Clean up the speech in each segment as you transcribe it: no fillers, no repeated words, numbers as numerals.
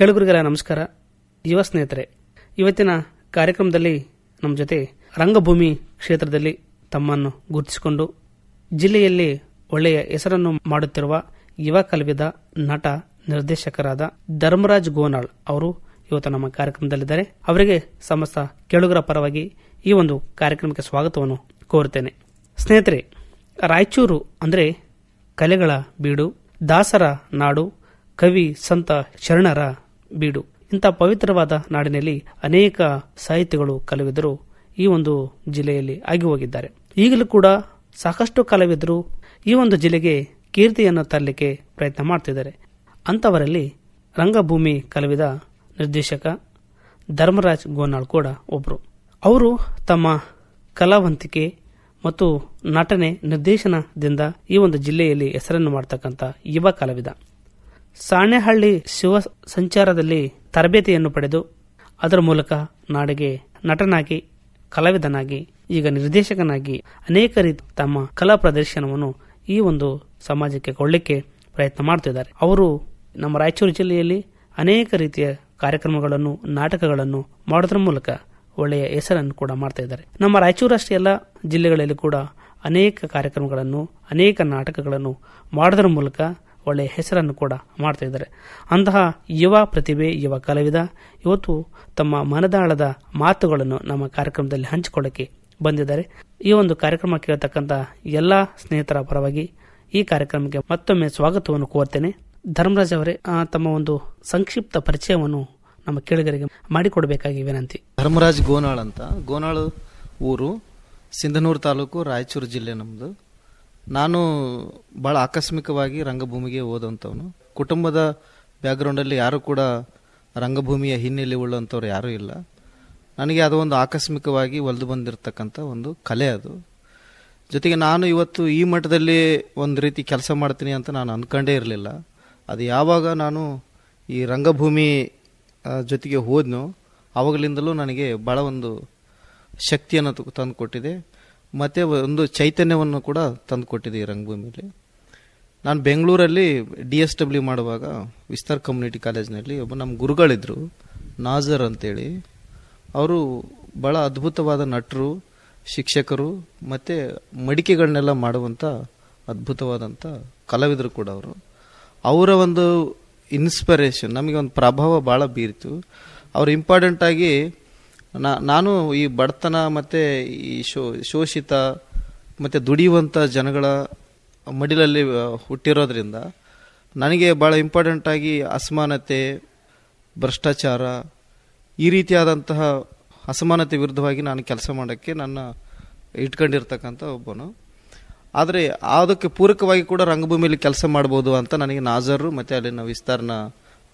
ಕೇಳುಗರಿಗೆಲ್ಲ ನಮಸ್ಕಾರ. ಯುವ ಸ್ನೇಹಿತರೆ, ಇವತ್ತಿನ ಕಾರ್ಯಕ್ರಮದಲ್ಲಿ ನಮ್ಮ ಜೊತೆ ರಂಗಭೂಮಿ ಕ್ಷೇತ್ರದಲ್ಲಿ ತಮ್ಮನ್ನು ಗುರುತಿಸಿಕೊಂಡು ಜಿಲ್ಲೆಯಲ್ಲಿ ಒಳ್ಳೆಯ ಹೆಸರನ್ನು ಮಾಡುತ್ತಿರುವ ಯುವ ಕಲಾವಿದ, ನಟ, ನಿರ್ದೇಶಕರಾದ ಧರ್ಮರಾಜ್ ಗೋನಾಳ್ ಅವರು ಇವತ್ತು ನಮ್ಮ ಕಾರ್ಯಕ್ರಮದಲ್ಲಿದ್ದಾರೆ. ಅವರಿಗೆ ಸಮಸ್ತ ಕೇಳುಗರ ಪರವಾಗಿ ಈ ಒಂದು ಕಾರ್ಯಕ್ರಮಕ್ಕೆ ಸ್ವಾಗತವನ್ನು ಕೋರುತ್ತೇನೆ. ಸ್ನೇಹಿತರೆ, ರಾಯಚೂರು ಅಂದರೆ ಕಲೆಗಳ ಬೀಡು, ದಾಸರ ನಾಡು, ಕವಿ ಸಂತ ಶರಣರ ಬೀಡು. ಇಂಥ ಪವಿತ್ರವಾದ ನಾಡಿನಲ್ಲಿ ಅನೇಕ ಸಾಹಿತಿಗಳು, ಕಲಾವಿದರು ಈ ಒಂದು ಜಿಲ್ಲೆಯಲ್ಲಿ ಆಗಿ ಹೋಗಿದ್ದಾರೆ. ಈಗಲೂ ಕೂಡ ಸಾಕಷ್ಟು ಕಲಾವಿದರು ಈ ಒಂದು ಜಿಲ್ಲೆಗೆ ಕೀರ್ತಿಯನ್ನು ತರಲಿಕ್ಕೆ ಪ್ರಯತ್ನ ಮಾಡ್ತಿದ್ದಾರೆ. ಅಂಥವರಲ್ಲಿ ರಂಗಭೂಮಿ ಕಲಾವಿದ, ನಿರ್ದೇಶಕ ಧರ್ಮರಾಜ್ ಗೋನಾಳ್ ಕೂಡ ಒಬ್ಬರು. ಅವರು ತಮ್ಮ ಕಲಾವಂತಿಕೆ ಮತ್ತು ನಟನೆ, ನಿರ್ದೇಶನದಿಂದ ಈ ಒಂದು ಜಿಲ್ಲೆಯಲ್ಲಿ ಹೆಸರನ್ನು ಮಾಡತಕ್ಕಂಥ ಯುವ ಕಲಾವಿದ. ಸಾಣೆಹಳ್ಳಿ ಶಿವ ಸಂಚಾರದಲ್ಲಿ ತರಬೇತಿಯನ್ನು ಪಡೆದು ಅದರ ಮೂಲಕ ನಾಡಿಗೆ ನಟನಾಗಿ, ಕಲಾವಿದನಾಗಿ, ಈಗ ನಿರ್ದೇಶಕನಾಗಿ ಅನೇಕ ರೀತಿ ತಮ್ಮ ಕಲಾ ಪ್ರದರ್ಶನವನ್ನು ಈ ಒಂದು ಸಮಾಜಕ್ಕೆ ಕೊಡಲಿಕ್ಕೆ ಪ್ರಯತ್ನ ಮಾಡ್ತಿದ್ದಾರೆ. ಅವರು ನಮ್ಮ ರಾಯಚೂರು ಜಿಲ್ಲೆಯಲ್ಲಿ ಅನೇಕ ರೀತಿಯ ಕಾರ್ಯಕ್ರಮಗಳನ್ನು, ನಾಟಕಗಳನ್ನು ಮಾಡೋದ್ರ ಮೂಲಕ ಒಳ್ಳೆಯ ಹೆಸರನ್ನು ಕೂಡ ಮಾಡ್ತಾ ಇದ್ದಾರೆ. ನಮ್ಮ ರಾಯಚೂರು ಅಷ್ಟೇ ಎಲ್ಲ ಜಿಲ್ಲೆಗಳಲ್ಲಿ ಕೂಡ ಅನೇಕ ಕಾರ್ಯಕ್ರಮಗಳನ್ನು, ಅನೇಕ ನಾಟಕಗಳನ್ನು ಮಾಡೋದ್ರ ಮೂಲಕ ಒಳ್ಳೆಯ ಹೆಸರನ್ನು ಕೂಡ ಮಾಡ್ತಾ ಇದ್ದಾರೆ. ಅಂತಹ ಯುವ ಪ್ರತಿಭೆ, ಯುವ ಕಲಾವಿದ ಇವತ್ತು ತಮ್ಮ ಮನದಾಳದ ಮಾತುಗಳನ್ನು ನಮ್ಮ ಕಾರ್ಯಕ್ರಮದಲ್ಲಿ ಹಂಚಿಕೊಳ್ಳಕ್ಕೆ ಬಂದಿದ್ದಾರೆ. ಈ ಒಂದು ಕಾರ್ಯಕ್ರಮ ಕೇಳತಕ್ಕಂಥ ಎಲ್ಲ ಸ್ನೇಹಿತರ ಪರವಾಗಿ ಈ ಕಾರ್ಯಕ್ರಮಕ್ಕೆ ಮತ್ತೊಮ್ಮೆ ಸ್ವಾಗತವನ್ನು ಕೋರ್ತೇನೆ. ಧರ್ಮರಾಜ್ ಅವರೇ, ತಮ್ಮ ಒಂದು ಸಂಕ್ಷಿಪ್ತ ಪರಿಚಯವನ್ನು ನಮ್ಮ ಕೇಳುಗರಿಗೆ ಮಾಡಿಕೊಡಬೇಕಾಗಿ ವಿನಂತಿ. ಧರ್ಮರಾಜ್ ಗೋನಾಳ್ ಅಂತ. ಗೋನಾಳ್ ಊರು ಸಿಂಧನೂರು ತಾಲೂಕು, ರಾಯಚೂರು ಜಿಲ್ಲೆ ನಮ್ಮದು. ನಾನು ಭಾಳ ಆಕಸ್ಮಿಕವಾಗಿ ರಂಗಭೂಮಿಗೆ ಹೋದಂಥವನು. ಕುಟುಂಬದ ಬ್ಯಾಕ್ಗ್ರೌಂಡಲ್ಲಿ ಯಾರು ಕೂಡ ರಂಗಭೂಮಿಯ ಹಿನ್ನೆಲೆ ಉಳ್ಳಂಥವ್ರು ಯಾರೂ ಇಲ್ಲ. ನನಗೆ ಅದು ಒಂದು ಆಕಸ್ಮಿಕವಾಗಿ ಒಲಿದು ಬಂದಿರತಕ್ಕಂಥ ಒಂದು ಕಲೆ ಅದು. ಜೊತೆಗೆ ನಾನು ಇವತ್ತು ಈ ಮಟ್ಟದಲ್ಲಿ ಒಂದು ರೀತಿ ಕೆಲಸ ಮಾಡ್ತೀನಿ ಅಂತ ನಾನು ಅಂದ್ಕೊಂಡೇ ಇರಲಿಲ್ಲ. ಅದು ಯಾವಾಗ ನಾನು ಈ ರಂಗಭೂಮಿ ಜೊತೆಗೆ ಹೋದ್ನೋ ಆವಾಗಲಿಂದಲೂ ನನಗೆ ಭಾಳ ಒಂದು ಶಕ್ತಿಯನ್ನು ತಂದು ಕೊಟ್ಟಿದೆ, ಮತ್ತು ಒಂದು ಚೈತನ್ಯವನ್ನು ಕೂಡ ತಂದು ಕೊಟ್ಟಿದೆ ಈ ರಂಗಭೂಮಿಯಲ್ಲಿ. ನಾನು ಬೆಂಗಳೂರಲ್ಲಿ DSW ಮಾಡುವಾಗ ವಿಸ್ತಾರ್ ಕಮ್ಯುನಿಟಿ ಕಾಲೇಜ್ನಲ್ಲಿ ಒಬ್ಬ ನಮ್ಮ ಗುರುಗಳಿದ್ದರು, ನಾಜರ್ ಅಂತೇಳಿ. ಅವರು ಭಾಳ ಅದ್ಭುತವಾದ ನಟರು, ಶಿಕ್ಷಕರು, ಮತ್ತು ಮಡಿಕೆಗಳನ್ನೆಲ್ಲ ಮಾಡುವಂಥ ಅದ್ಭುತವಾದಂಥ ಕಲಾವಿದರು ಕೂಡ ಅವರು. ಅವರ ಒಂದು ಇನ್ಸ್ಪಿರೇಷನ್ ನಮಗೆ ಒಂದು ಪ್ರಭಾವ ಭಾಳ ಬೀರಿತು. ಅವರು ಇಂಪಾರ್ಟೆಂಟಾಗಿ ನಾನು ಈ ಬಡತನ ಮತ್ತು ಈ ಶೋಷಿತ ಮತ್ತು ದುಡಿಯುವಂಥ ಜನಗಳ ಮಡಿಲಲ್ಲಿ ಹುಟ್ಟಿರೋದ್ರಿಂದ ನನಗೆ ಭಾಳ ಇಂಪಾರ್ಟೆಂಟಾಗಿ ಅಸಮಾನತೆ, ಭ್ರಷ್ಟಾಚಾರ, ಈ ರೀತಿಯಾದಂತಹ ಅಸಮಾನತೆ ವಿರುದ್ಧವಾಗಿ ನಾನು ಕೆಲಸ ಮಾಡೋಕ್ಕೆ ನನ್ನ ಇಟ್ಕೊಂಡಿರ್ತಕ್ಕಂಥ ಒಬ್ಬನು. ಆದರೆ ಅದಕ್ಕೆ ಪೂರಕವಾಗಿ ಕೂಡ ರಂಗಭೂಮಿಯಲ್ಲಿ ಕೆಲಸ ಮಾಡ್ಬೋದು ಅಂತ ನನಗೆ ನಾಜರು ಮತ್ತು ಅಲ್ಲಿನ ವಿಸ್ತಾರನ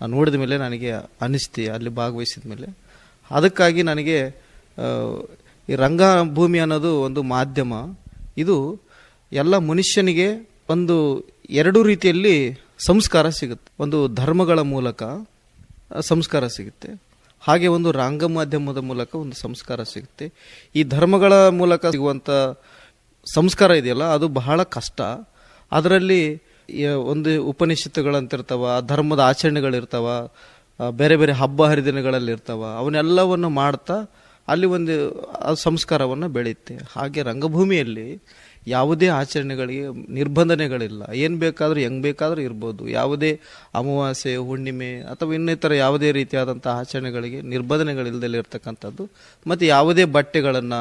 ನೋಡಿದ ಮೇಲೆ ನನಗೆ ಅನಿಸ್ತು, ಅಲ್ಲಿ ಭಾಗವಹಿಸಿದ ಮೇಲೆ. ಅದಕ್ಕಾಗಿ ನನಗೆ ಈ ರಂಗಭೂಮಿ ಅನ್ನೋದು ಒಂದು ಮಾಧ್ಯಮ. ಇದು ಎಲ್ಲ ಮನುಷ್ಯನಿಗೆ ಒಂದು ಎರಡು ರೀತಿಯಲ್ಲಿ ಸಂಸ್ಕಾರ ಸಿಗುತ್ತೆ. ಒಂದು ಧರ್ಮಗಳ ಮೂಲಕ ಸಂಸ್ಕಾರ ಸಿಗುತ್ತೆ, ಹಾಗೆ ಒಂದು ರಂಗ ಮಾಧ್ಯಮದ ಮೂಲಕ ಒಂದು ಸಂಸ್ಕಾರ ಸಿಗುತ್ತೆ. ಈ ಧರ್ಮಗಳ ಮೂಲಕ ಸಿಗುವಂಥ ಸಂಸ್ಕಾರ ಇದೆಯಲ್ಲ, ಅದು ಬಹಳ ಕಷ್ಟ. ಅದರಲ್ಲಿ ಒಂದು ಉಪನಿಷತ್ತುಗಳಂತಿರ್ತಾವ, ಧರ್ಮದ ಆಚರಣೆಗಳಿರ್ತಾವ, ಬೇರೆ ಬೇರೆ ಹಬ್ಬ ಹರಿದಿನಗಳಲ್ಲಿ ಇರ್ತಾವ, ಅವನ್ನೆಲ್ಲವನ್ನು ಮಾಡ್ತಾ ಅಲ್ಲಿ ಒಂದು ಸಂಸ್ಕಾರವನ್ನು ಬೆಳೆಯುತ್ತೆ. ಹಾಗೆ ರಂಗಭೂಮಿಯಲ್ಲಿ ಯಾವುದೇ ಆಚರಣೆಗಳಿಗೆ ನಿರ್ಬಂಧನೆಗಳಿಲ್ಲ. ಏನು ಬೇಕಾದರೂ ಹೆಂಗೆ ಬೇಕಾದರೂ ಇರ್ಬೋದು. ಯಾವುದೇ ಅಮಾವಾಸ್ಯೆ, ಹುಣ್ಣಿಮೆ ಅಥವಾ ಇನ್ನಿತರ ಯಾವುದೇ ರೀತಿಯಾದಂಥ ಆಚರಣೆಗಳಿಗೆ ನಿರ್ಬಂಧನೆಗಳಿಲ್ಲದಲ್ಲೇ ಇರ್ತಕ್ಕಂಥದ್ದು. ಮತ್ತು ಯಾವುದೇ ಬಟ್ಟೆಗಳನ್ನು,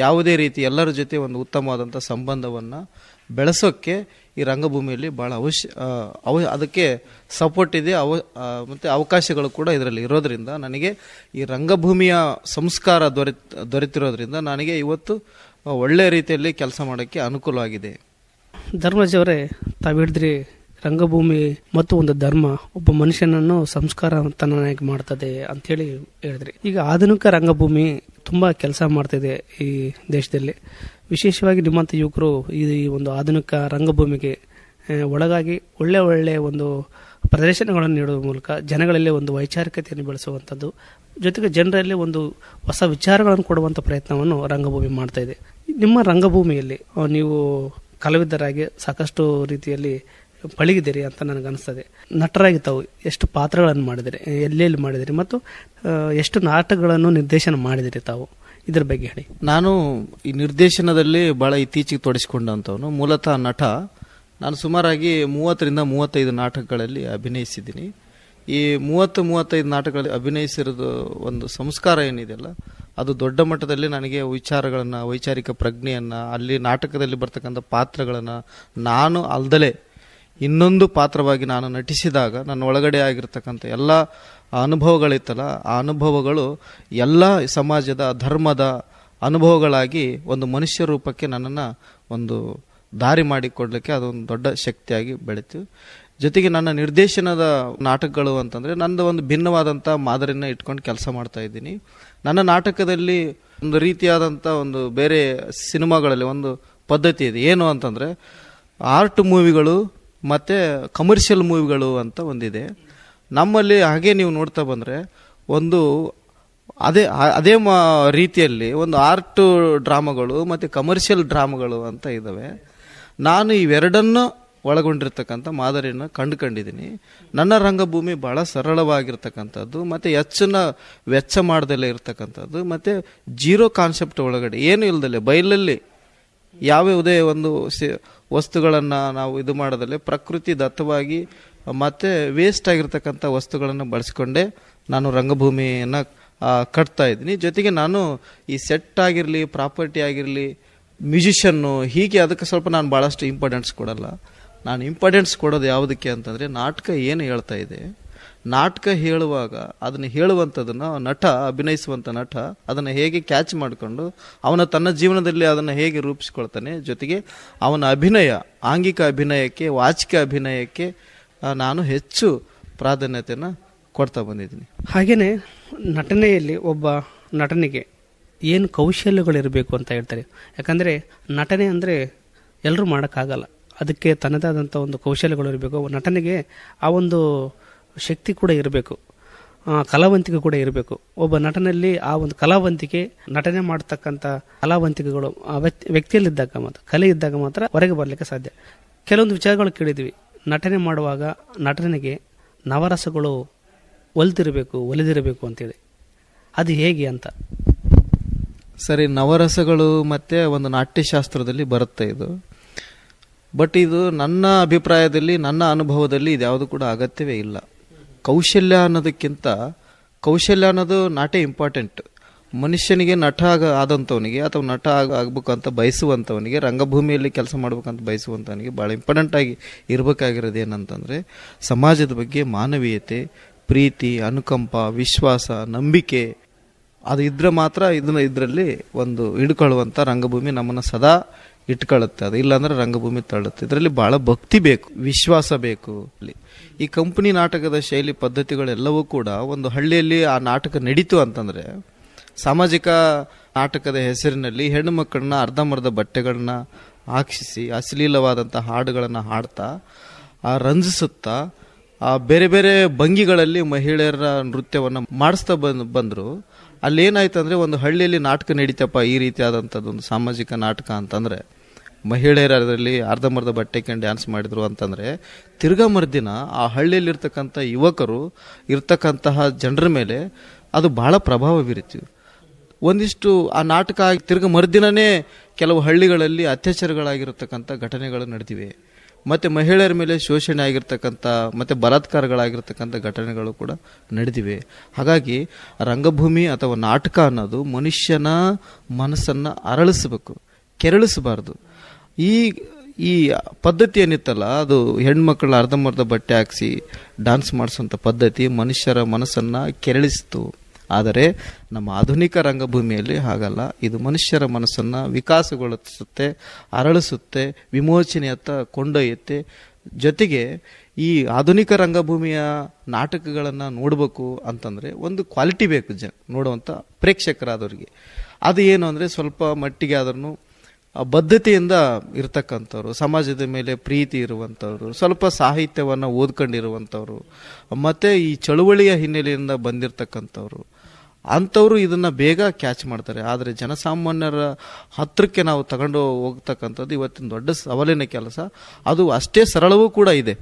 ಯಾವುದೇ ರೀತಿ ಎಲ್ಲರ ಜೊತೆ ಒಂದು ಉತ್ತಮವಾದಂಥ ಸಂಬಂಧವನ್ನು ಬೆಳೆಸೋಕ್ಕೆ ಈ ರಂಗಭೂಮಿಯಲ್ಲಿ ಭಾಳ ಅದಕ್ಕೆ ಸಪೋರ್ಟ್ ಇದೆ. ಮತ್ತು ಅವಕಾಶಗಳು ಕೂಡ ಇದರಲ್ಲಿ ಇರೋದ್ರಿಂದ ನನಗೆ ಈ ರಂಗಭೂಮಿಯ ಸಂಸ್ಕಾರ ದೊರೆತಿರೋದ್ರಿಂದ ನನಗೆ ಇವತ್ತು ಒಳ್ಳೆಯ ರೀತಿಯಲ್ಲಿ ಕೆಲಸ ಮಾಡೋಕ್ಕೆ ಅನುಕೂಲವಾಗಿದೆ. ಧರ್ಮರಾಜ್ ಅವರೇ, ತಾವು ಹೇಳಿದ್ರಿ ರಂಗಭೂಮಿ ಮತ್ತು ಒಂದು ಧರ್ಮ ಒಬ್ಬ ಮನುಷ್ಯನನ್ನು ಸಂಸ್ಕಾರವಂತನಾಗಿ ಮಾಡ್ತದೆ ಅಂತೇಳಿ ಹೇಳಿದ್ರಿ. ಈಗ ಆಧುನಿಕ ರಂಗಭೂಮಿ ತುಂಬ ಕೆಲಸ ಮಾಡ್ತಿದೆ ಈ ದೇಶದಲ್ಲಿ. ವಿಶೇಷವಾಗಿ ನಿಮ್ಮಂಥ ಯುವಕರು ಈ ಒಂದು ಆಧುನಿಕ ರಂಗಭೂಮಿಗೆ ಒಳಗಾಗಿ ಒಳ್ಳೆ ಒಂದು ಪ್ರದರ್ಶನಗಳನ್ನು ನೀಡುವ ಮೂಲಕ ಜನಗಳಲ್ಲಿ ಒಂದು ವೈಚಾರಿಕತೆಯನ್ನು ಬೆಳೆಸುವಂಥದ್ದು, ಜೊತೆಗೆ ಜನರಲ್ಲಿ ಒಂದು ಹೊಸ ವಿಚಾರಗಳನ್ನು ಕೊಡುವಂಥ ಪ್ರಯತ್ನವನ್ನು ರಂಗಭೂಮಿ ಮಾಡ್ತಾ ಇದೆ. ನಿಮ್ಮ ರಂಗಭೂಮಿಯಲ್ಲಿ ನೀವು ಕಲಾವಿದರಾಗಿ ಸಾಕಷ್ಟು ರೀತಿಯಲ್ಲಿ ಪಳಗಿದ್ದೀರಿ ಅಂತ ನನಗೆ ಅನಿಸ್ತದೆ. ನಟರಾಗಿ ತಾವು ಎಷ್ಟು ಪಾತ್ರಗಳನ್ನು ಮಾಡಿದಿರಿ, ಎಲ್ಲೆಲ್ಲಿ ಮಾಡಿದಿರಿ ಮತ್ತು ಎಷ್ಟು ನಾಟಕಗಳನ್ನು ನಿರ್ದೇಶನ ಮಾಡಿದಿರಿ ತಾವು, ಇದ್ರ ಬಗ್ಗೆ ಹೇಳಿ. ನಾನು ಈ ನಿರ್ದೇಶನದಲ್ಲಿ ಬಹಳ ಇತ್ತೀಚೆಗೆ ತೊಡಗಿಸಿಕೊಂಡಂಥವನು. ಮೂಲತಃ ನಟ. ನಾನು ಸುಮಾರಾಗಿ 30-35 ನಾಟಕಗಳಲ್ಲಿ ಅಭಿನಯಿಸಿದ್ದೀನಿ. ಈ 30-35 ನಾಟಕಗಳಲ್ಲಿ ಅಭಿನಯಿಸಿರೋದು ಒಂದು ಸಂಸ್ಕಾರ ಏನಿದೆಯಲ್ಲ, ಅದು ದೊಡ್ಡ ಮಟ್ಟದಲ್ಲಿ ನನಗೆ ವಿಚಾರಗಳನ್ನು, ವೈಚಾರಿಕ ಪ್ರಜ್ಞೆಯನ್ನು, ಅಲ್ಲಿ ನಾಟಕದಲ್ಲಿ ಬರ್ತಕ್ಕಂಥ ಪಾತ್ರಗಳನ್ನು ನಾನು ಅಲ್ದಲೇ ಇನ್ನೊಂದು ಪಾತ್ರವಾಗಿ ನಾನು ನಟಿಸಿದಾಗ ನನ್ನ ಒಳಗಡೆ ಆಗಿರ್ತಕ್ಕಂಥ ಎಲ್ಲ ಅನುಭವಗಳಿತ್ತಲ್ಲ, ಆ ಅನುಭವಗಳು ಎಲ್ಲ ಸಮಾಜದ ಧರ್ಮದ ಅನುಭವಗಳಾಗಿ ಒಂದು ಮನುಷ್ಯ ರೂಪಕ್ಕೆ ನನ್ನನ್ನು ಒಂದು ದಾರಿ ಮಾಡಿಕೊಡ್ಲಿಕ್ಕೆ ಅದೊಂದು ದೊಡ್ಡ ಶಕ್ತಿಯಾಗಿ ಬೆಳೀತು. ಜೊತೆಗೆ ನನ್ನ ನಿರ್ದೇಶನದ ನಾಟಕಗಳು ಅಂತಂದರೆ ನಂದು ಒಂದು ಭಿನ್ನವಾದಂಥ ಮಾದರಿನ ಇಟ್ಕೊಂಡು ಕೆಲಸ ಮಾಡ್ತಾ ಇದ್ದೀನಿ. ನನ್ನ ನಾಟಕದಲ್ಲಿ ಒಂದು ರೀತಿಯಾದಂಥ ಒಂದು ಬೇರೆ ಸಿನಿಮಾಗಳಲ್ಲಿ ಒಂದು ಪದ್ಧತಿ ಇದೆ. ಏನು ಅಂತಂದರೆ ಆರ್ಟ್ ಮೂವಿಗಳು ಮತ್ತು ಕಮರ್ಷಿಯಲ್ ಮೂವಿಗಳು ಅಂತ ಒಂದಿದೆ. ನಮ್ಮಲ್ಲಿ ಹಾಗೆ ನೀವು ನೋಡ್ತಾ ಬಂದರೆ ಒಂದು ಅದೇ ಅದೇ ರೀತಿಯಲ್ಲಿ ಒಂದು ಆರ್ಟ್ ಡ್ರಾಮಾಗಳು ಮತ್ತು ಕಮರ್ಷಿಯಲ್ ಡ್ರಾಮಾಗಳು ಅಂತ ಇದ್ದಾವೆ. ನಾನು ಇವೆರಡನ್ನು ಒಳಗೊಂಡಿರ್ತಕ್ಕಂಥ ಮಾದರಿಯನ್ನು ಕಂಡುಕೊಂಡಿದ್ದೀನಿ. ನನ್ನ ರಂಗಭೂಮಿ ಬಹಳ ಸರಳವಾಗಿರ್ತಕ್ಕಂಥದ್ದು ಮತ್ತು ಹೆಚ್ಚಿನ ವೆಚ್ಚ ಮಾಡದಲ್ಲೇ ಇರ್ತಕ್ಕಂಥದ್ದು ಮತ್ತು ಜೀರೋ ಕಾನ್ಸೆಪ್ಟ್ ಒಳಗಡೆ ಏನು ಇಲ್ದಲೆ ಬಯಲಲ್ಲಿ ಯಾವುದೇ ಒಂದು ವಸ್ತುಗಳನ್ನು ನಾವು ಇದು ಮಾಡೋದಲ್ಲೇ ಪ್ರಕೃತಿ ದತ್ತವಾಗಿ ಮತ್ತು ವೇಸ್ಟ್ ಆಗಿರ್ತಕ್ಕಂಥ ವಸ್ತುಗಳನ್ನು ಬಳಸಿಕೊಂಡೇ ನಾನು ರಂಗಭೂಮಿಯನ್ನು ಕಟ್ತಾ ಇದ್ದೀನಿ. ಜೊತೆಗೆ ನಾನು ಈ ಸೆಟ್ ಆಗಿರಲಿ, ಪ್ರಾಪರ್ಟಿ ಆಗಿರಲಿ, ಮ್ಯೂಸಿಷನ್ನು, ಹೀಗೆ ಅದಕ್ಕೆ ಸ್ವಲ್ಪ ನಾನು ಭಾಳಷ್ಟು ಇಂಪಾರ್ಟೆನ್ಸ್ ಕೊಡಲ್ಲ. ನಾನು ಇಂಪಾರ್ಟೆನ್ಸ್ ಕೊಡೋದು ಯಾವುದಕ್ಕೆ ಅಂತಂದರೆ, ನಾಟಕ ಏನು ಹೇಳ್ತಾ ಇದೆ, ನಾಟಕ ಹೇಳುವಾಗ ಅದನ್ನು ಹೇಳುವಂಥದ್ದನ್ನು ನಟ, ಅಭಿನಯಿಸುವಂಥ ನಟ ಅದನ್ನು ಹೇಗೆ ಕ್ಯಾಚ್ ಮಾಡಿಕೊಂಡು ಅವನ ತನ್ನ ಜೀವನದಲ್ಲಿ ಅದನ್ನು ಹೇಗೆ ರೂಪಿಸ್ಕೊಳ್ತಾನೆ, ಜೊತೆಗೆ ಅವನ ಅಭಿನಯ, ಆಂಗಿಕ ಅಭಿನಯಕ್ಕೆ, ವಾಚಿಕ ಅಭಿನಯಕ್ಕೆ ನಾನು ಹೆಚ್ಚು ಪ್ರಾಧಾನ್ಯತೆಯನ್ನು ಕೊಡ್ತಾ ಬಂದಿದ್ದೀನಿ. ಹಾಗೆಯೇ ನಟನೆಯಲ್ಲಿ ಒಬ್ಬ ನಟನಿಗೆ ಏನು ಕೌಶಲ್ಯಗಳಿರಬೇಕು ಅಂತ ಹೇಳ್ತಾರೆ. ಯಾಕಂದರೆ ನಟನೆ ಅಂದರೆ ಎಲ್ಲರೂ ಮಾಡೋಕ್ಕಾಗಲ್ಲ, ಅದಕ್ಕೆ ತನ್ನದಾದಂಥ ಒಂದು ಕೌಶಲ್ಯಗಳು ಇರಬೇಕು. ನಟನೆಗೆ ಆ ಒಂದು ಶಕ್ತಿ ಕೂಡ ಇರಬೇಕು, ಕಲಾವಂತಿಕೆ ಕೂಡ ಇರಬೇಕು. ಒಬ್ಬ ನಟನಲ್ಲಿ ಆ ಒಂದು ಕಲಾವಂತಿಕೆ, ನಟನೆ ಮಾಡ್ತಕ್ಕಂಥ ಕಲಾವಂತಿಕೆಗಳು ಆ ವ್ಯಕ್ತಿಯಲ್ಲಿದ್ದಾಗ ಮಾತ್ರ, ಕಲೆ ಇದ್ದಾಗ ಮಾತ್ರ ಹೊರಗೆ ಬರಲಿಕ್ಕೆ ಸಾಧ್ಯ. ಕೆಲವೊಂದು ವಿಚಾರಗಳು ಕೇಳಿದ್ವಿ, ನಟನೆ ಮಾಡುವಾಗ ನಟನೆಗೆ ನವರಸಗಳು ಒಲಿದಿರಬೇಕು ಅಂತೇಳಿ, ಅದು ಹೇಗೆ ಅಂತ. ಸರಿ, ನವರಸಗಳು ಮತ್ತು ಒಂದು ನಾಟ್ಯಶಾಸ್ತ್ರದಲ್ಲಿ ಬರುತ್ತೆ ಇದು. ಬಟ್ ಇದು ನನ್ನ ಅಭಿಪ್ರಾಯದಲ್ಲಿ, ನನ್ನ ಅನುಭವದಲ್ಲಿ ಇದ್ಯಾವುದು ಕೂಡ ಅಗತ್ಯವೇ ಇಲ್ಲ. ಕೌಶಲ್ಯ ಅನ್ನೋದಕ್ಕಿಂತ ಕೌಶಲ್ಯ ಅನ್ನೋದು ನಾಟೇ ಇಂಪಾರ್ಟೆಂಟ್. ಮನುಷ್ಯನಿಗೆ ನಟ ಆದಂಥವನಿಗೆ ಅಥವಾ ನಟ ಆಗ್ಬೇಕಂತ ಬಯಸುವಂಥವನಿಗೆ, ರಂಗಭೂಮಿಯಲ್ಲಿ ಕೆಲಸ ಮಾಡ್ಬೇಕಂತ ಬಯಸುವಂಥವನಿಗೆ ಭಾಳ ಇಂಪಾರ್ಟೆಂಟ್ ಆಗಿ ಇರಬೇಕಾಗಿರೋದು ಏನಂತಂದರೆ ಸಮಾಜದ ಬಗ್ಗೆ ಮಾನವೀಯತೆ, ಪ್ರೀತಿ, ಅನುಕಂಪ, ವಿಶ್ವಾಸ, ನಂಬಿಕೆ ಅದು ಇದ್ರೆ ಮಾತ್ರ ಇದರಲ್ಲಿ ಒಂದು ಹಿಡ್ಕೊಳ್ಳುವಂಥ ರಂಗಭೂಮಿ ನಮ್ಮನ್ನು ಸದಾ ಇಟ್ಕೊಳ್ಳುತ್ತೆ. ಅದು ಇಲ್ಲಾಂದ್ರೆ ರಂಗಭೂಮಿ ತಳ್ಳುತ್ತೆ. ಇದರಲ್ಲಿ ಭಾಳ ಭಕ್ತಿ ಬೇಕು, ವಿಶ್ವಾಸ ಬೇಕು. ಈ ಕಂಪನಿ ನಾಟಕದ ಶೈಲಿ ಪದ್ಧತಿಗಳೆಲ್ಲವೂ ಕೂಡ ಒಂದು ಹಳ್ಳಿಯಲ್ಲಿ ಆ ನಾಟಕ ನಡೀತು ಅಂತಂದರೆ, ಸಾಮಾಜಿಕ ನಾಟಕದ ಹೆಸರಿನಲ್ಲಿ ಹೆಣ್ಣು ಮಕ್ಕಳನ್ನ ಅರ್ಧಂಬರ್ಧ ಬಟ್ಟೆಗಳನ್ನ ಹಾಕಿಸಿ ಅಶ್ಲೀಲವಾದಂಥ ಹಾಡುಗಳನ್ನು ಹಾಡ್ತಾ, ರಂಜಿಸುತ್ತಾ, ಬೇರೆ ಬೇರೆ ಭಂಗಿಗಳಲ್ಲಿ ಮಹಿಳೆಯರ ನೃತ್ಯವನ್ನು ಮಾಡಿಸ್ತಾ ಬಂದರು. ಅಲ್ಲೇನಾಯ್ತು ಅಂದರೆ, ಒಂದು ಹಳ್ಳಿಯಲ್ಲಿ ನಾಟಕ ನಡೀತಪ್ಪ ಈ ರೀತಿಯಾದಂಥದ್ದು ಒಂದು ಸಾಮಾಜಿಕ ನಾಟಕ ಅಂತಂದರೆ, ಮಹಿಳೆಯರು ಅದರಲ್ಲಿ ಅರ್ಧಂಬರ್ಧ ಬಟ್ಟೆ ಕಂಡು ಡ್ಯಾನ್ಸ್ ಮಾಡಿದ್ರು ಅಂತಂದರೆ, ತಿರ್ಗಾ ಮರುದಿನ ಆ ಹಳ್ಳಿಯಲ್ಲಿರ್ತಕ್ಕಂಥ ಯುವಕರು ಇರ್ತಕ್ಕಂತಹ ಜನರ ಮೇಲೆ ಅದು ಭಾಳ ಪ್ರಭಾವ ಬೀರಿತು. ಒಂದಿಷ್ಟು ಆ ನಾಟಕ ಆಗಿ ತಿರ್ಗಾ ಮರುದಿನನೇ ಕೆಲವು ಹಳ್ಳಿಗಳಲ್ಲಿ ಅತ್ಯಾಚಾರಗಳಾಗಿರ್ತಕ್ಕಂಥ ಘಟನೆಗಳು ನಡೆದಿವೆ. ಮತ್ತು ಮಹಿಳೆಯರ ಮೇಲೆ ಶೋಷಣೆ ಆಗಿರ್ತಕ್ಕಂಥ ಮತ್ತು ಬಲಾತ್ಕಾರಗಳಾಗಿರ್ತಕ್ಕಂಥ ಘಟನೆಗಳು ಕೂಡ ನಡೆದಿವೆ. ಹಾಗಾಗಿ ರಂಗಭೂಮಿ ಅಥವಾ ನಾಟಕ ಅನ್ನೋದು ಮನುಷ್ಯನ ಮನಸ್ಸನ್ನು ಅರಳಿಸಬೇಕು, ಕೆರಳಿಸಬಾರ್ದು. ಈ ಪದ್ಧತಿ ಏನಿತ್ತಲ್ಲ, ಅದು ಹೆಣ್ಮಕ್ಳನ್ನ ಅರ್ಧಂಬರ್ಧ ಬಟ್ಟೆ ಹಾಕಿಸಿ ಡ್ಯಾನ್ಸ್ ಮಾಡಿಸೋಂಥ ಪದ್ಧತಿ ಮನುಷ್ಯರ ಮನಸ್ಸನ್ನು ಕೆರಳಿಸಿತು. ಆದರೆ ನಮ್ಮ ಆಧುನಿಕ ರಂಗಭೂಮಿಯಲ್ಲಿ ಹಾಗಲ್ಲ. ಇದು ಮನುಷ್ಯರ ಮನಸ್ಸನ್ನು ವಿಕಾಸಗೊಳಿಸುತ್ತೆ, ಅರಳಿಸುತ್ತೆ, ವಿಮೋಚನೆಯತ್ತ ಕೊಂಡೊಯ್ಯುತ್ತೆ. ಜೊತೆಗೆ ಈ ಆಧುನಿಕ ರಂಗಭೂಮಿಯ ನಾಟಕಗಳನ್ನು ನೋಡಬೇಕು ಅಂತಂದರೆ ಒಂದು ಕ್ವಾಲಿಟಿ ಬೇಕು ನೋಡುವಂಥ ಪ್ರೇಕ್ಷಕರಾದವ್ರಿಗೆ. ಅದು ಏನು ಅಂದರೆ, ಸ್ವಲ್ಪ ಮಟ್ಟಿಗೆ ಅದನ್ನು ಬದ್ಧತೆಯಿಂದ ಇರ್ತಕ್ಕಂಥವ್ರು, ಸಮಾಜದ ಮೇಲೆ ಪ್ರೀತಿ ಇರುವಂಥವ್ರು, ಸ್ವಲ್ಪ ಸಾಹಿತ್ಯವನ್ನು ಓದ್ಕೊಂಡಿರುವಂಥವ್ರು, ಮತ್ತು ಈ ಚಳುವಳಿಯ ಹಿನ್ನೆಲೆಯಿಂದ ಬಂದಿರತಕ್ಕಂಥವ್ರು, ಅಂಥವ್ರು ಇದನ್ನ ಬೇಗ ಕ್ಯಾಚ್ ಮಾಡ್ತಾರೆ. ಆದರೆ ಜನಸಾಮಾನ್ಯರ ಹತ್ರಕ್ಕೆ ನಾವು ತಗೊಂಡು ಹೋಗ್ತಕ್ಕಂಥದ್ದು ಇವತ್ತಿನ ದೊಡ್ಡ ಸವಾಲಿನ ಕೆಲಸ. ಅದು ಅಷ್ಟೇ ಸರಳವೂ ಕೂಡ ಇದೆ.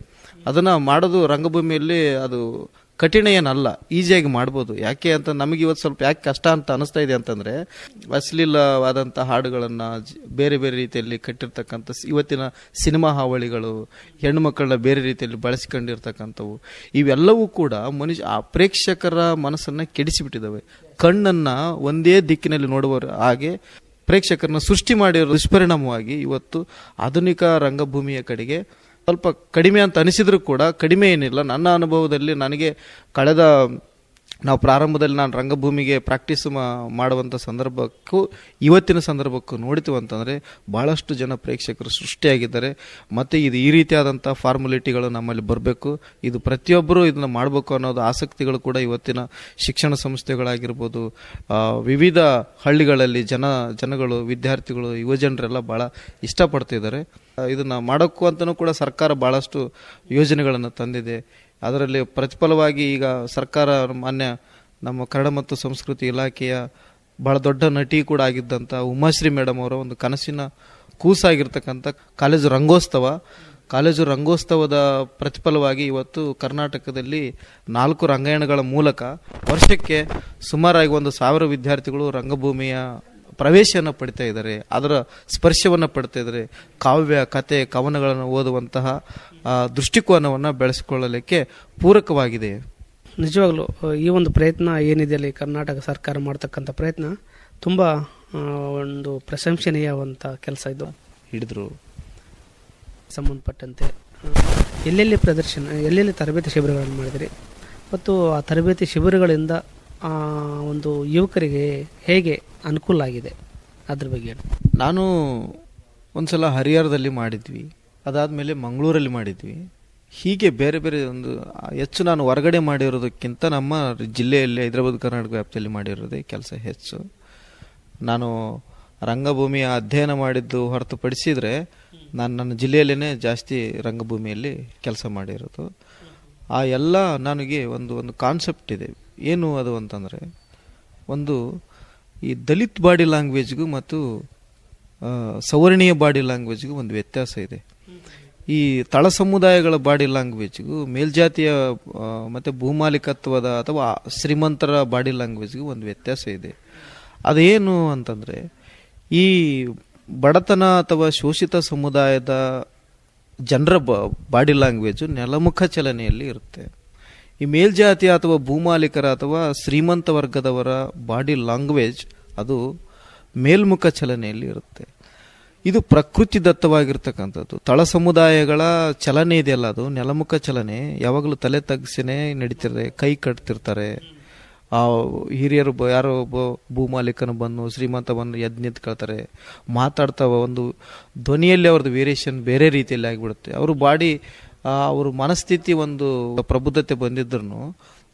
ಅದನ್ನ ಮಾಡೋದು ರಂಗಭೂಮಿಯಲ್ಲಿ ಅದು ಕಠಿಣ ಏನಲ್ಲ, ಈಸಿಯಾಗಿ ಮಾಡ್ಬೋದು. ಯಾಕೆ ಅಂತ ನಮಗೆ ಇವತ್ತು ಸ್ವಲ್ಪ ಯಾಕೆ ಕಷ್ಟ ಅಂತ ಅನಿಸ್ತಾ ಇದೆ ಅಂತಂದರೆ, ಅಶ್ಲೀಲವಾದಂಥ ಹಾಡುಗಳನ್ನು ಬೇರೆ ಬೇರೆ ರೀತಿಯಲ್ಲಿ ಕಟ್ಟಿರ್ತಕ್ಕಂಥ ಇವತ್ತಿನ ಸಿನಿಮಾ ಹಾವಳಿಗಳು, ಹೆಣ್ಣು ಮಕ್ಕಳನ್ನ ಬೇರೆ ರೀತಿಯಲ್ಲಿ ಬಳಸಿಕೊಂಡಿರ್ತಕ್ಕಂಥವು, ಇವೆಲ್ಲವೂ ಕೂಡ ಆ ಪ್ರೇಕ್ಷಕರ ಮನಸ್ಸನ್ನು ಕೆಡಿಸಿಬಿಟ್ಟಿದ್ದಾವೆ. ಕಣ್ಣನ್ನು ಒಂದೇ ದಿಕ್ಕಿನಲ್ಲಿ ನೋಡುವ ಹಾಗೆ ಪ್ರೇಕ್ಷಕರನ್ನ ಸೃಷ್ಟಿ ಮಾಡಿರೋ ದುಷ್ಪರಿಣಾಮವಾಗಿ ಇವತ್ತು ಆಧುನಿಕ ರಂಗಭೂಮಿಯ ಕಡೆಗೆ ಸ್ವಲ್ಪ ಕಡಿಮೆ ಅಂತ ಅನಿಸಿದ್ರು ಕೂಡ ಕಡಿಮೆ ಏನಿಲ್ಲ. ನನ್ನ ಅನುಭವದಲ್ಲಿ ನನಗೆ ಕಳೆದ ನಾವು ಪ್ರಾರಂಭದಲ್ಲಿ ನಾನು ರಂಗಭೂಮಿಗೆ ಪ್ರಾಕ್ಟೀಸ್ ಮಾಡುವಂಥ ಸಂದರ್ಭಕ್ಕೂ ಇವತ್ತಿನ ಸಂದರ್ಭಕ್ಕೂ ನೋಡಿತು ಅಂತಂದರೆ ಭಾಳಷ್ಟು ಜನ ಪ್ರೇಕ್ಷಕರು ಸೃಷ್ಟಿಯಾಗಿದ್ದಾರೆ. ಮತ್ತು ಇದು ಈ ರೀತಿಯಾದಂಥ ಫಾರ್ಮುಲಿಟಿಗಳು ನಮ್ಮಲ್ಲಿ ಬರಬೇಕು, ಇದು ಪ್ರತಿಯೊಬ್ಬರೂ ಇದನ್ನು ಮಾಡಬೇಕು ಅನ್ನೋದು ಆಸಕ್ತಿಗಳು ಕೂಡ ಇವತ್ತಿನ ಶಿಕ್ಷಣ ಸಂಸ್ಥೆಗಳಾಗಿರ್ಬೋದು, ವಿವಿಧ ಹಳ್ಳಿಗಳಲ್ಲಿ ಜನಗಳು, ವಿದ್ಯಾರ್ಥಿಗಳು, ಯುವಜನರೆಲ್ಲ ಭಾಳ ಇಷ್ಟಪಡ್ತಿದ್ದಾರೆ. ಇದನ್ನು ಮಾಡೋಕ್ಕೂ ಅಂತಲೂ ಕೂಡ ಸರ್ಕಾರ ಭಾಳಷ್ಟು ಯೋಜನೆಗಳನ್ನು ತಂದಿದೆ. ಅದರಲ್ಲಿ ಪ್ರತಿಫಲವಾಗಿ ಈಗ ಸರ್ಕಾರ ಮಾನ್ಯ ನಮ್ಮ ಕನ್ನಡ ಮತ್ತು ಸಂಸ್ಕೃತಿ ಇಲಾಖೆಯ ಭಾಳ ದೊಡ್ಡ ನಟಿ ಕೂಡ ಆಗಿದ್ದಂಥ ಉಮಾಶ್ರೀ ಮೇಡಮ್ ಅವರ ಒಂದು ಕನಸಿನ ಕೂಸಾಗಿರ್ತಕ್ಕಂಥ ಕಾಲೇಜು ರಂಗೋತ್ಸವದ ಪ್ರತಿಫಲವಾಗಿ ಇವತ್ತು ಕರ್ನಾಟಕದಲ್ಲಿ 4 ರಂಗಾಯಣಗಳ ಮೂಲಕ ವರ್ಷಕ್ಕೆ ಸುಮಾರಾಗಿ 1,000 ವಿದ್ಯಾರ್ಥಿಗಳು ರಂಗಭೂಮಿಯ ಪ್ರವೇಶವನ್ನು ಪಡಿತಾ ಇದ್ದಾರೆ, ಅದರ ಸ್ಪರ್ಶವನ್ನು ಪಡ್ತಾ ಇದ್ದಾರೆ. ಕಾವ್ಯ, ಕತೆ, ಕವನಗಳನ್ನು ಓದುವಂತಹ ದೃಷ್ಟಿಕೋನವನ್ನು ಬೆಳೆಸಿಕೊಳ್ಳಲಿಕ್ಕೆ ಪೂರಕವಾಗಿದೆ. ನಿಜವಾಗ್ಲೂ ಈ ಒಂದು ಪ್ರಯತ್ನ ಏನಿದೆ ಅಲ್ಲಿ ಕರ್ನಾಟಕ ಸರ್ಕಾರ ಮಾಡ್ತಕ್ಕಂಥ ಪ್ರಯತ್ನ ತುಂಬ ಒಂದು ಪ್ರಶಂಸನೀಯವಂತ ಕೆಲಸ. ಇದು ಹಿಡಿದ್ರು ಸಂಬಂಧಪಟ್ಟಂತೆ ಎಲ್ಲೆಲ್ಲಿ ಪ್ರದರ್ಶನ, ಎಲ್ಲೆಲ್ಲಿ ತರಬೇತಿ ಶಿಬಿರಗಳನ್ನು ಮಾಡಿದಿರಿ ಮತ್ತು ಆ ತರಬೇತಿ ಶಿಬಿರಗಳಿಂದ ಒಂದು ಯುವಕರಿಗೆ ಹೇಗೆ ಅನುಕೂಲ ಆಗಿದೆ ಅದ್ರ ಬಗ್ಗೆ? ನಾನು ಒಂದ್ಸಲ ಹರಿಹರದಲ್ಲಿ ಮಾಡಿದ್ವಿ, ಅದಾದಮೇಲೆ ಮಂಗಳೂರಲ್ಲಿ ಮಾಡಿದ್ವಿ. ಹೀಗೆ ಬೇರೆ ಬೇರೆ ಒಂದು ಹೆಚ್ಚು ನಾನು ಹೊರಗಡೆ ಮಾಡಿರೋದಕ್ಕಿಂತ ನಮ್ಮ ಜಿಲ್ಲೆಯಲ್ಲಿ ಹೈದರಾಬಾದ್ ಕರ್ನಾಟಕ ವ್ಯಾಪ್ತಿಯಲ್ಲಿ ಮಾಡಿರೋದೇ ಕೆಲಸ ಹೆಚ್ಚು. ನಾನು ರಂಗಭೂಮಿಯ ಅಧ್ಯಯನ ಮಾಡಿದ್ದು ಹೊರತುಪಡಿಸಿದರೆ ನಾನು ನನ್ನ ಜಿಲ್ಲೆಯಲ್ಲೇ ಜಾಸ್ತಿ ರಂಗಭೂಮಿಯಲ್ಲಿ ಕೆಲಸ ಮಾಡಿರೋದು. ಆ ಎಲ್ಲ ನನಗೆ ಒಂದು ಕಾನ್ಸೆಪ್ಟ್ ಇದೆ. ಏನು ಅದು ಅಂತಂದರೆ, ಒಂದು ಈ ದಲಿತ್ ಬಾಡಿ ಲ್ಯಾಂಗ್ವೇಜ್ಗೂ ಮತ್ತು ಸವರ್ಣೀಯ ಬಾಡಿ ಲ್ಯಾಂಗ್ವೇಜ್ಗೂ ಒಂದು ವ್ಯತ್ಯಾಸ ಇದೆ. ಈ ತಳ ಸಮುದಾಯಗಳ ಬಾಡಿ ಲ್ಯಾಂಗ್ವೇಜ್ಗೂ ಮೇಲ್ಜಾತಿಯ ಮತ್ತು ಭೂಮಾಲಿಕತ್ವದ ಅಥವಾ ಶ್ರೀಮಂತರ ಬಾಡಿ ಲ್ಯಾಂಗ್ವೇಜ್ಗೂ ಒಂದು ವ್ಯತ್ಯಾಸ ಇದೆ. ಅದೇನು ಅಂತಂದರೆ, ಈ ಬಡತನ ಅಥವಾ ಶೋಷಿತ ಸಮುದಾಯದ ಜನರ ಬಾಡಿ ಲ್ಯಾಂಗ್ವೇಜು ನೆಲಮುಖ ಚಲನೆಯಲ್ಲಿ ಇರುತ್ತೆ. ಈ ಮೇಲ್ಜಾತಿ ಅಥವಾ ಭೂಮಾಲಿಕರ ಅಥವಾ ಶ್ರೀಮಂತ ವರ್ಗದವರ ಬಾಡಿ ಲ್ಯಾಂಗ್ವೇಜ್ ಅದು ಮೇಲ್ಮುಖ ಚಲನೆಯಲ್ಲಿ ಇರುತ್ತೆ. ಇದು ಪ್ರಕೃತಿ ದತ್ತವಾಗಿರ್ತಕ್ಕಂಥದ್ದು. ತಳ ಸಮುದಾಯಗಳ ಚಲನೆ ಇದೆಯಲ್ಲ, ಅದು ನೆಲಮುಖ ಚಲನೆ. ಯಾವಾಗಲೂ ತಲೆ ತಗ್ಸಿನೇ ನಡೀತಿರ್ತಾರೆ, ಕೈ ಕಟ್ತಿರ್ತಾರೆ. ಆ ಹಿರಿಯರು ಯಾರೋ ಒಬ್ಬ ಭೂಮಾಲಿಕನ ಬಂದು ಶ್ರೀಮಂತ ಬಂದು ಎದ್ದು ನಿಂತ್ಕೊಳ್ತಾರೆ, ಮಾತಾಡ್ತಾವ. ಒಂದು ಧ್ವನಿಯಲ್ಲಿ ಅವ್ರದ್ದು ವೇರಿಯೇಷನ್ ಬೇರೆ ರೀತಿಯಲ್ಲಿ ಆಗಿಬಿಡುತ್ತೆ. ಅವರು ಬಾಡಿ, ಅವ್ರ ಮನಸ್ಥಿತಿ ಒಂದು ಪ್ರಬುದ್ಧತೆ ಬಂದಿದ್ರು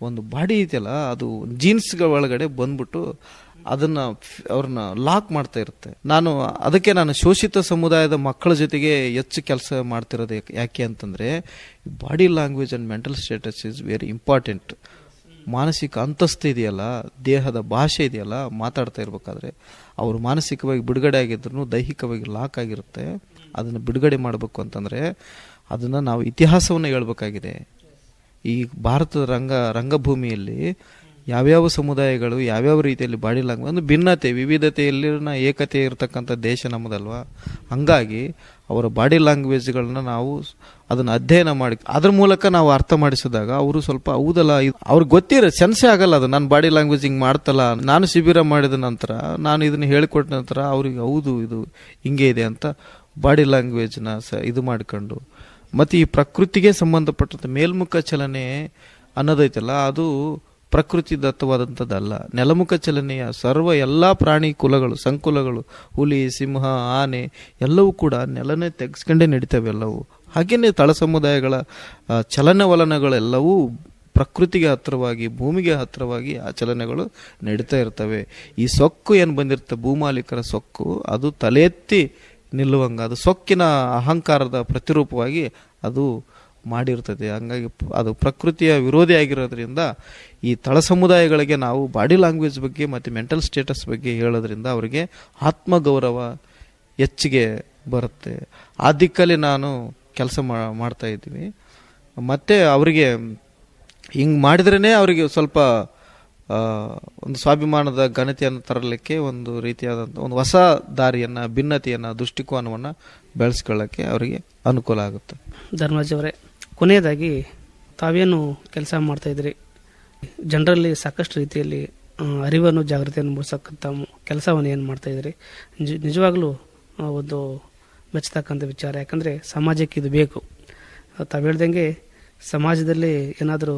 ಒಂದು ಬಾಡಿ ಇದೆಯಲ್ಲ, ಅದು ಜೀನ್ಸ್ಗಳ ಒಳಗಡೆ ಬಂದ್ಬಿಟ್ಟು ಅದನ್ನ ಅವ್ರನ್ನ ಲಾಕ್ ಮಾಡ್ತಾ ಇರುತ್ತೆ. ನಾನು ಶೋಷಿತ ಸಮುದಾಯದ ಮಕ್ಕಳ ಜೊತೆಗೆ ಹೆಚ್ಚು ಕೆಲಸ ಮಾಡ್ತಿರೋದು ಯಾಕೆ ಅಂತಂದ್ರೆ, body language and mental status is very important. ಮಾನಸಿಕ ಅಂತಸ್ತು ಇದೆಯಲ್ಲ, ದೇಹದ ಭಾಷೆ ಇದೆಯಲ್ಲ, ಮಾತಾಡ್ತಾ ಇರ್ಬೇಕಾದ್ರೆ ಅವರು ಮಾನಸಿಕವಾಗಿ ಬಿಡುಗಡೆ ಆಗಿದ್ರು ದೈಹಿಕವಾಗಿ ಲಾಕ್ ಆಗಿರುತ್ತೆ. ಅದನ್ನು ಬಿಡುಗಡೆ ಮಾಡಬೇಕು ಅಂತಂದರೆ ಅದನ್ನು ನಾವು ಇತಿಹಾಸವನ್ನು ಹೇಳ್ಬೇಕಾಗಿದೆ. ಈ ಭಾರತದ ರಂಗಭೂಮಿಯಲ್ಲಿ ಯಾವ್ಯಾವ ಸಮುದಾಯಗಳು ಯಾವ್ಯಾವ ರೀತಿಯಲ್ಲಿ ಬಾಡಿ ಲ್ಯಾಂಗ್ವೇಜ್, ಒಂದು ಭಿನ್ನತೆ, ವಿವಿಧತೆಯಲ್ಲಿನ ಏಕತೆ ಇರತಕ್ಕಂಥ ದೇಶ ನಮ್ಮದಲ್ವಾ. ಹಂಗಾಗಿ ಅವರ ಬಾಡಿ ಲ್ಯಾಂಗ್ವೇಜ್ಗಳನ್ನ ನಾವು ಅದನ್ನು ಅಧ್ಯಯನ ಮಾಡಿ ಅದ್ರ ಮೂಲಕ ನಾವು ಅರ್ಥ ಮಾಡಿಸಿದಾಗ ಅವರು ಸ್ವಲ್ಪ ಹೌದಲ್ಲ, ಅವ್ರಿಗೆ ಗೊತ್ತಿರೋ ಸೆನ್ಸೇ ಆಗಲ್ಲ ಅದು ನನ್ನ ಬಾಡಿ ಲ್ಯಾಂಗ್ವೇಜ್ ಹಿಂಗೆ ಮಾಡ್ತಲ್ಲ. ನಾನು ಶಿಬಿರ ಮಾಡಿದ ನಂತರ, ನಾನು ಇದನ್ನು ಹೇಳಿಕೊಟ್ಟ ನಂತರ ಅವ್ರಿಗೆ ಹೌದು ಇದು ಹಿಂಗೆ ಇದೆ ಅಂತ ಬಾಡಿ ಲ್ಯಾಂಗ್ವೇಜ್ನ ಇದು ಮಾಡಿಕೊಂಡು, ಮತ್ತು ಈ ಪ್ರಕೃತಿಗೆ ಸಂಬಂಧಪಟ್ಟಂಥ ಮೇಲ್ಮುಖ ಚಲನೆ ಅನ್ನೋದೈತಲ್ಲ, ಅದು ಪ್ರಕೃತಿ ದತ್ತವಾದಂಥದ್ದಲ್ಲ. ನೆಲಮುಖ ಚಲನೆಯ ಎಲ್ಲ ಪ್ರಾಣಿ ಕುಲಗಳು, ಸಂಕುಲಗಳು, ಹುಲಿ, ಸಿಂಹ, ಆನೆ ಎಲ್ಲವೂ ಕೂಡ ನೆಲನೇ ತೆಗೆಸ್ಕೊಂಡೇ ನಡೀತವೆ ಎಲ್ಲವೂ. ಹಾಗೆಯೇ ತಳ ಸಮುದಾಯಗಳ ಚಲನವಲನಗಳೆಲ್ಲವೂ ಪ್ರಕೃತಿಗೆ ಹತ್ತಿರವಾಗಿ, ಭೂಮಿಗೆ ಹತ್ತಿರವಾಗಿ ಆ ಚಲನೆಗಳು ನಡೀತಾ ಇರ್ತವೆ. ಈ ಸೊಕ್ಕು ಏನು ಬಂದಿರುತ್ತೆ, ಭೂಮಾಲಿಕರ ಸೊಕ್ಕು, ಅದು ತಲೆ ಎತ್ತಿ ನಿಲ್ಲುವಂಗ, ಅದು ಸೊಕ್ಕಿನ ಅಹಂಕಾರದ ಪ್ರತಿರೂಪವಾಗಿ ಅದು ಮಾಡಿರ್ತದೆ. ಹಂಗಾಗಿ ಅದು ಪ್ರಕೃತಿಯ ವಿರೋಧಿ ಆಗಿರೋದ್ರಿಂದ ಈ ತಳ ಸಮುದಾಯಗಳಿಗೆ ನಾವು ಬಾಡಿ ಲ್ಯಾಂಗ್ವೇಜ್ ಬಗ್ಗೆ ಮತ್ತು ಮೆಂಟಲ್ ಸ್ಟೇಟಸ್ ಬಗ್ಗೆ ಹೇಳೋದ್ರಿಂದ ಅವರಿಗೆ ಆತ್ಮಗೌರವ ಹೆಚ್ಚಿಗೆ ಬರುತ್ತೆ. ಆ ದಿಕ್ಕಲ್ಲಿ ನಾನು ಕೆಲಸ ಮಾಡ್ತಾ ಇದ್ದೀವಿ. ಮತ್ತು ಅವರಿಗೆ ಹಿಂಗೆ ಮಾಡಿದ್ರೇ ಅವರಿಗೆ ಸ್ವಲ್ಪ ಒಂದು ಸ್ವಾಭಿಮಾನದ ಘನತೆಯನ್ನು ತರಲಿಕ್ಕೆ ಒಂದು ರೀತಿಯಾದಂಥ ಒಂದು ಹೊಸ ದಾರಿಯನ್ನು, ಭಿನ್ನತೆಯನ್ನು, ದೃಷ್ಟಿಕೋನವನ್ನು ಬೆಳೆಸ್ಕೊಳ್ಳೋಕ್ಕೆ ಅವರಿಗೆ ಅನುಕೂಲ ಆಗುತ್ತೆ. ಧರ್ಮರಾಜ್ ಅವರೇ, ಕೊನೆಯದಾಗಿ ತಾವೇನು ಕೆಲಸ ಮಾಡ್ತಾಯಿದ್ರಿ, ಜನರಲ್ಲಿ ಸಾಕಷ್ಟು ರೀತಿಯಲ್ಲಿ ಅರಿವನ್ನು, ಜಾಗೃತಿಯನ್ನು ಮೂಡಿಸೋಕ್ಕಂಥ ಕೆಲಸವನ್ನು ಏನು ಮಾಡ್ತಾಯಿದ್ರಿ, ನಿಜವಾಗ್ಲೂ ಒಂದು ಮೆಚ್ಚತಕ್ಕಂಥ ವಿಚಾರ. ಯಾಕಂದರೆ ಸಮಾಜಕ್ಕೆ ಇದು ಬೇಕು. ತಾವು ಹೇಳ್ದಂಗೆ ಸಮಾಜದಲ್ಲಿ ಏನಾದರೂ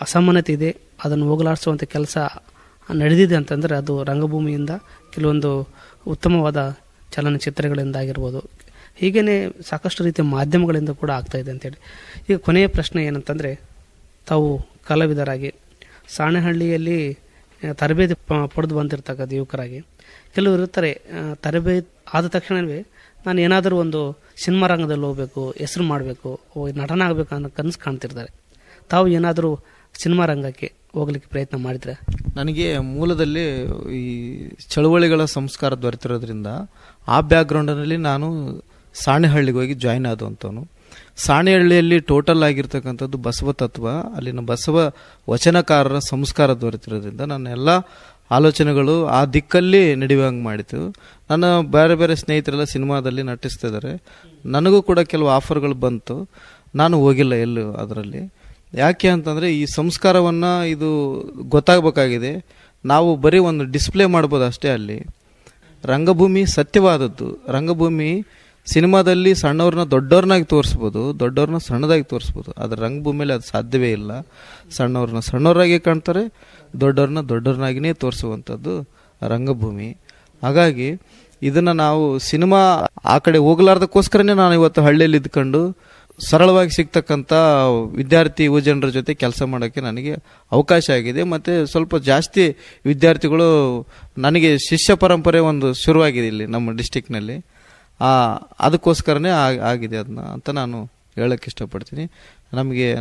ಅಸಮಾನತೆ ಇದೆ, ಅದನ್ನು ಹೋಗಲಾಡಿಸುವಂಥ ಕೆಲಸ ನಡೆದಿದೆ ಅಂತಂದರೆ ಅದು ರಂಗಭೂಮಿಯಿಂದ, ಕೆಲವೊಂದು ಉತ್ತಮವಾದ ಚಲನಚಿತ್ರಗಳಿಂದ ಆಗಿರ್ಬೋದು. ಹೀಗೇ ಸಾಕಷ್ಟು ರೀತಿಯ ಮಾಧ್ಯಮಗಳಿಂದ ಕೂಡ ಆಗ್ತಾಯಿದೆ ಅಂತೇಳಿ. ಈಗ ಕೊನೆಯ ಪ್ರಶ್ನೆ ಏನಂತಂದರೆ, ತಾವು ಕಲಾವಿದರಾಗಿ ಸಾಣೆಹಳ್ಳಿಯಲ್ಲಿ ತರಬೇತಿ ಪಡೆದು ಬಂದಿರತಕ್ಕಂಥ ಯುವಕರಾಗಿ ಕೆಲವರು ಇರ್ತಾರೆ, ತರಬೇತಿ ಆದ ತಕ್ಷಣವೇ ನಾನು ಏನಾದರೂ ಒಂದು ಸಿನಿಮಾ ರಂಗದಲ್ಲಿ ಹೋಗಬೇಕು, ಹೆಸರು ಮಾಡಬೇಕು, ನಟನ ಆಗಬೇಕು ಅನ್ನೋ ಕನಸು ಕಾಣ್ತಿರ್ತಾರೆ. ತಾವು ಏನಾದರೂ ಸಿನಿಮಾ ರಂಗಕ್ಕೆ ಹೋಗ್ಲಿಕ್ಕೆ ಪ್ರಯತ್ನ ಮಾಡಿದ್ರೆ? ನನಗೆ ಮೂಲದಲ್ಲಿ ಈ ಚಳುವಳಿಗಳ ಸಂಸ್ಕಾರ ದೊರೆತಿರೋದ್ರಿಂದ ಆ ಬ್ಯಾಕ್ಗ್ರೌಂಡ್ನಲ್ಲಿ ನಾನು ಸಾಣೆಹಳ್ಳಿಗೆ ಹೋಗಿ ಜಾಯ್ನ್ ಆದಂಥವನು. ಸಾಣೆಹಳ್ಳಿಯಲ್ಲಿ ಟೋಟಲ್ ಆಗಿರ್ತಕ್ಕಂಥದ್ದು ಬಸವ ತತ್ವ, ಅಲ್ಲಿನ ಬಸವ ವಚನಕಾರರ ಸಂಸ್ಕಾರ ದೊರೆತಿರೋದ್ರಿಂದ ನನ್ನ ಎಲ್ಲ ಆಲೋಚನೆಗಳು ಆ ದಿಕ್ಕಲ್ಲಿ ನಡೆಯುವಂಗೆ ಮಾಡಿತು. ನನ್ನ ಬೇರೆ ಬೇರೆ ಸ್ನೇಹಿತರೆಲ್ಲ ಸಿನಿಮಾದಲ್ಲಿ ನಟಿಸ್ತಿದ್ದಾರೆ. ನನಗೂ ಕೂಡ ಕೆಲವು ಆಫರ್ಗಳು ಬಂತು. ನಾನು ಹೋಗಿಲ್ಲ ಎಲ್ಲೂ ಅದರಲ್ಲಿ. ಯಾಕೆ ಅಂತಂದರೆ ಈ ಸಂಸ್ಕಾರವನ್ನು ಇದು ಗೊತ್ತಾಗಬೇಕಾಗಿದೆ. ನಾವು ಬರೀ ಒಂದು ಡಿಸ್ಪ್ಲೇ ಮಾಡ್ಬೋದು ಅಷ್ಟೇ. ಅಲ್ಲಿ ರಂಗಭೂಮಿ ಸತ್ಯವಾದದ್ದು. ರಂಗಭೂಮಿ ಸಿನಿಮಾದಲ್ಲಿ ಸಣ್ಣವ್ರನ್ನ ದೊಡ್ಡವ್ರನ್ನಾಗಿ ತೋರಿಸ್ಬೋದು, ದೊಡ್ಡವ್ರನ್ನ ಸಣ್ಣದಾಗಿ ತೋರಿಸ್ಬೋದು. ಆದರೆ ರಂಗಭೂಮಿಯಲ್ಲಿ ಅದು ಸಾಧ್ಯವೇ ಇಲ್ಲ. ಸಣ್ಣವ್ರನ್ನ ಸಣ್ಣವರಾಗಿ ಕಾಣ್ತಾರೆ, ದೊಡ್ಡವ್ರನ್ನ ದೊಡ್ಡವ್ರನ್ನಾಗಿಯೇ ತೋರಿಸುವಂಥದ್ದು ರಂಗಭೂಮಿ. ಹಾಗಾಗಿ ಇದನ್ನು ನಾವು ಸಿನಿಮಾ ಆ ಕಡೆ ಹೋಗ್ಲಾರ್ದಕ್ಕೋಸ್ಕರನೇ ನಾನು ಇವತ್ತು ಹಳ್ಳಿಯಲ್ಲಿ ಇದ್ಕೊಂಡು ಸರಳವಾಗಿ ಸಿಗ್ತಕ್ಕಂಥ ವಿದ್ಯಾರ್ಥಿ ಯುವಜನರ ಜೊತೆ ಕೆಲಸ ಮಾಡೋಕ್ಕೆ ನನಗೆ ಅವಕಾಶ ಆಗಿದೆ. ಮತ್ತು ಸ್ವಲ್ಪ ಜಾಸ್ತಿ ವಿದ್ಯಾರ್ಥಿಗಳು, ನನಗೆ ಶಿಷ್ಯ ಪರಂಪರೆ ಒಂದು ಶುರುವಾಗಿದೆ ಇಲ್ಲಿ ನಮ್ಮ ಡಿಸ್ಟಿಕ್ನಲ್ಲಿ. ಅದಕ್ಕೋಸ್ಕರನೇ ಆಗಿದೆ ಅದನ್ನ ಅಂತ ನಾನು ಹೇಳೋಕ್ಕೆ ಇಷ್ಟಪಡ್ತೀನಿ.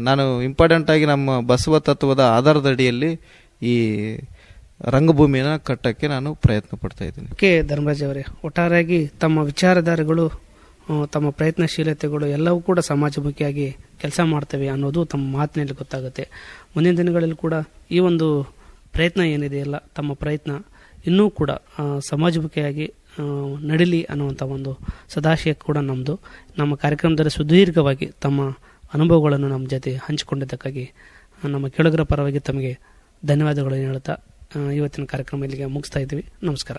ನಾನು ಇಂಪಾರ್ಟೆಂಟಾಗಿ ನಮ್ಮ ಬಸವ ತತ್ವದ ಆಧಾರದ ಅಡಿಯಲ್ಲಿ ಈ ರಂಗಭೂಮಿಯನ್ನು ಕಟ್ಟೋಕ್ಕೆ ನಾನು ಪ್ರಯತ್ನ ಪಡ್ತಾ ಇದ್ದೀನಿ. ಓಕೆ ಧರ್ಮರಾಜ್ ಅವರೇ, ಒಟ್ಟಾರೆಯಾಗಿ ತಮ್ಮ ವಿಚಾರಧಾರೆಗಳು, ತಮ್ಮ ಪ್ರಯತ್ನಶೀಲತೆಗಳು ಎಲ್ಲವೂ ಕೂಡ ಸಮಾಜಮುಖಿಯಾಗಿ ಕೆಲಸ ಮಾಡ್ತವೆ ಅನ್ನೋದು ತಮ್ಮ ಮಾತಿನಲ್ಲಿ ಗೊತ್ತಾಗುತ್ತೆ. ಮುಂದಿನ ದಿನಗಳಲ್ಲಿ ಕೂಡ ಈ ಒಂದು ಪ್ರಯತ್ನ ಏನಿದೆಯಲ್ಲ, ತಮ್ಮ ಪ್ರಯತ್ನ ಇನ್ನೂ ಕೂಡ ಸಮಾಜಮುಖಿಯಾಗಿ ನಡೀಲಿ ಅನ್ನುವಂಥ ಒಂದು ಸದಾಶಯ ಕೂಡ ನಮ್ಮದು. ನಮ್ಮ ಕಾರ್ಯಕ್ರಮದಲ್ಲಿ ಸುದೀರ್ಘವಾಗಿ ತಮ್ಮ ಅನುಭವಗಳನ್ನು ನಮ್ಮ ಜೊತೆ ಹಂಚಿಕೊಂಡಿದ್ದಕ್ಕಾಗಿ ನಮ್ಮ ಕೇಳುಗರ ಪರವಾಗಿ ತಮಗೆ ಧನ್ಯವಾದಗಳನ್ನು ಹೇಳುತ್ತಾ ಇವತ್ತಿನ ಕಾರ್ಯಕ್ರಮ ಇಲ್ಲಿಗೆ ಮುಗಿಸ್ತಾ ಇದ್ದೀವಿ. ನಮಸ್ಕಾರ.